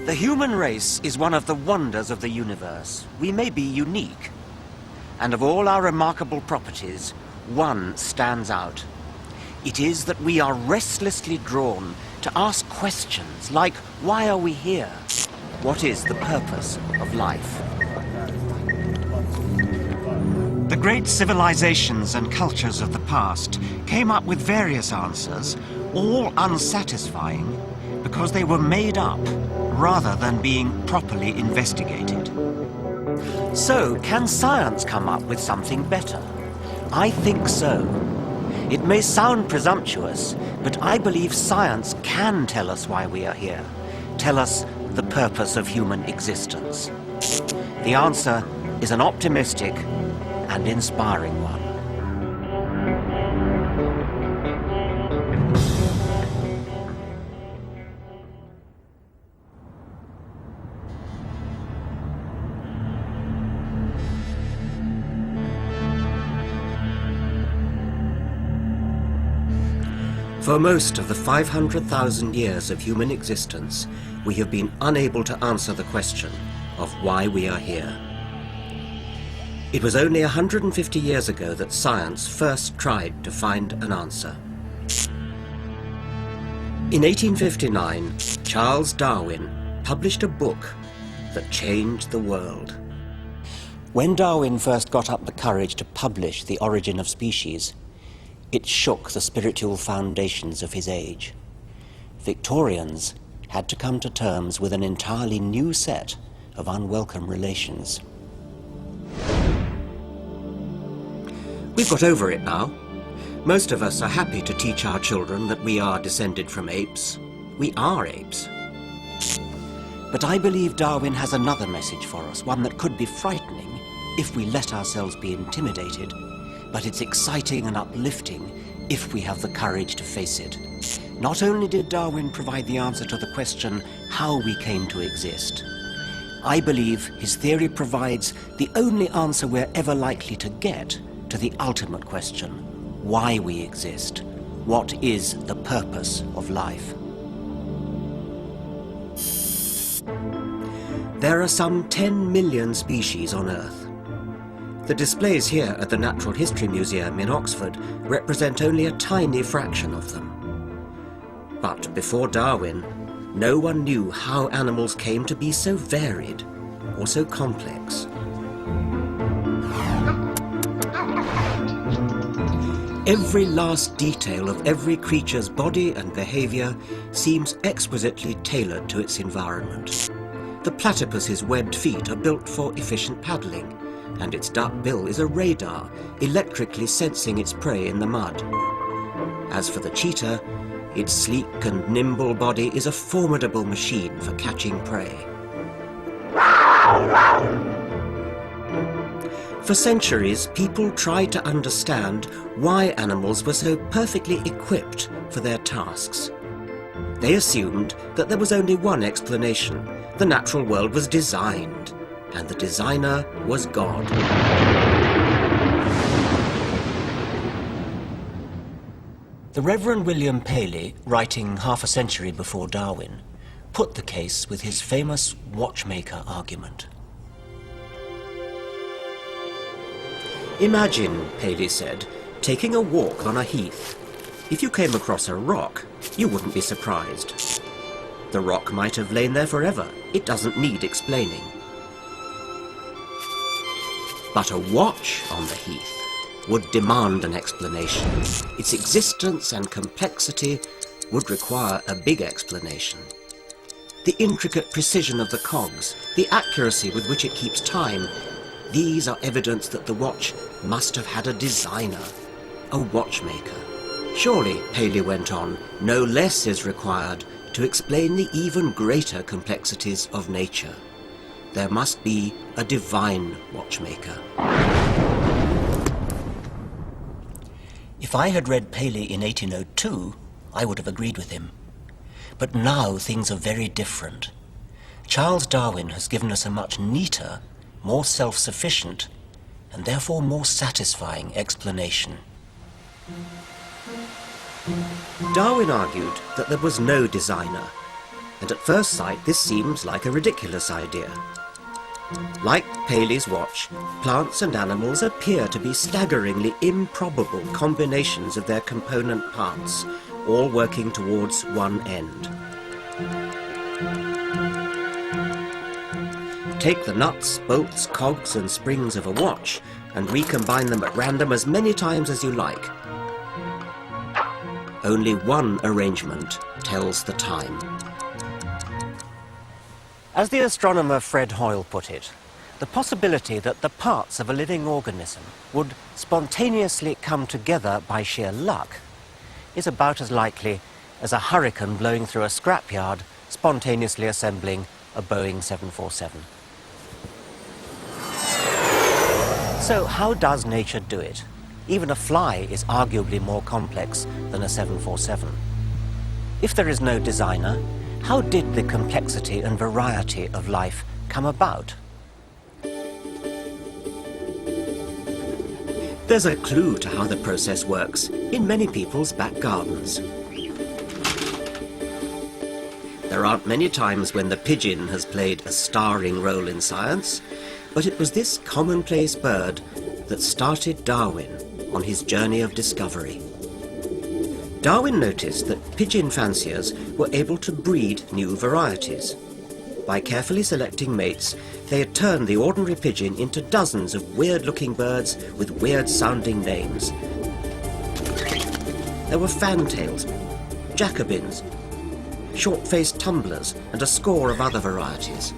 The human race is one of the wonders of the universe. We may be unique. And of all our remarkable properties, one stands out. It is that we are restlessly drawn to ask questions like, why are we here? What is the purpose of life? The great civilizations and cultures of the past came up with various answers, all unsatisfying, because they were made up rather than being properly investigated. So, can science come up with something better? I think so. It may sound presumptuous, but I believe science can tell us why we are here, tell us the purpose of human existence. The answer is an optimistic and inspiring one. For most of the 500,000 years of human existence, we have been unable to answer the question of why we are here. It was only 150 years ago that science first tried to find an answer. In 1859, Charles Darwin published a book that changed the world. When Darwin first got up the courage to publish The Origin of Species, it shook the spiritual foundations of his age. Victorians had to come to terms with an entirely new set of unwelcome relations. We've got over it now. Most of us are happy to teach our children that we are descended from apes. We are apes. But I believe Darwin has another message for us, one that could be frightening if we let ourselves be intimidated. But it's exciting and uplifting if we have the courage to face it. Not only did Darwin provide the answer to the question how we came to exist, I believe his theory provides the only answer we're ever likely to get to the ultimate question, why we exist. What is the purpose of life? There are some 10 million species on Earth. The displays here at the Natural History Museum in Oxford represent only a tiny fraction of them. But before Darwin, no one knew how animals came to be so varied or so complex. Every last detail of every creature's body and behavior seems exquisitely tailored to its environment. The platypus's webbed feet are built for efficient paddling, and its duck bill is a radar, electrically sensing its prey in the mud. As for the cheetah, its sleek and nimble body is a formidable machine for catching prey. For centuries, people tried to understand why animals were so perfectly equipped for their tasks. They assumed that there was only one explanation. The natural world was designed, and the designer was God. The Reverend William Paley, writing half a century before Darwin, put the case with his famous watchmaker argument. Imagine, Paley said, taking a walk on a heath. If you came across a rock, you wouldn't be surprised. The rock might have lain there forever. It doesn't need explaining. But a watch on the heath would demand an explanation. Its existence and complexity would require a big explanation. The intricate precision of the cogs, the accuracy with which it keeps time, these are evidence that the watch must have had a designer, a watchmaker. Surely, Paley went on, no less is required to explain the even greater complexities of nature. There must be a divine watchmaker. If I had read Paley in 1802, I would have agreed with him. But now things are very different. Charles Darwin has given us a much neater, more self-sufficient, and therefore more satisfying explanation. Darwin argued that there was no designer. And at first sight this seems like a ridiculous idea. Like Paley's watch, plants and animals appear to be staggeringly improbable combinations of their component parts, all working towards one end. Take the nuts, bolts, cogs and springs of a watch and recombine them at random as many times as you like. Only one arrangement tells the time. As the astronomer Fred Hoyle put it, the possibility that the parts of a living organism would spontaneously come together by sheer luck is about as likely as a hurricane blowing through a scrapyard spontaneously assembling a Boeing 747. So how does nature do it? Even a fly is arguably more complex than a 747. If there is no designer, how did the complexity and variety of life come about? There's a clue to how the process works in many people's back gardens. There aren't many times when the pigeon has played a starring role in science, but it was this commonplace bird that started Darwin on his journey of discovery. Darwin noticed that pigeon fanciers were able to breed new varieties. By carefully selecting mates, they had turned the ordinary pigeon into dozens of weird-looking birds with weird-sounding names. There were fantails, Jacobins, short-faced tumblers, and a score of other varieties.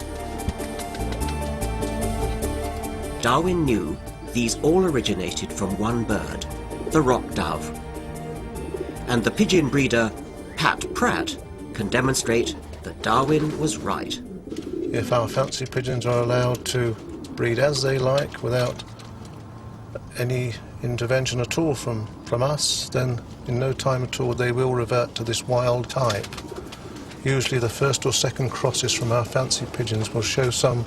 Darwin knew these all originated from one bird, the rock dove. And the pigeon breeder, Pat Pratt, can demonstrate that Darwin was right. If our fancy pigeons are allowed to breed as they like without any intervention at all from us, then in no time at all they will revert to this wild type. Usually the first or second crosses from our fancy pigeons will show some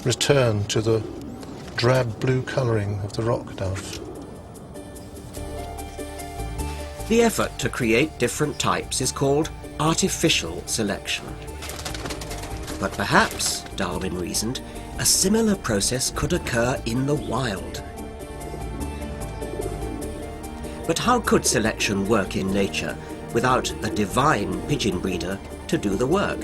return to the drab blue colouring of the rock dove. The effort to create different types is called artificial selection. But perhaps, Darwin reasoned, a similar process could occur in the wild. But how could selection work in nature without a divine pigeon breeder to do the work?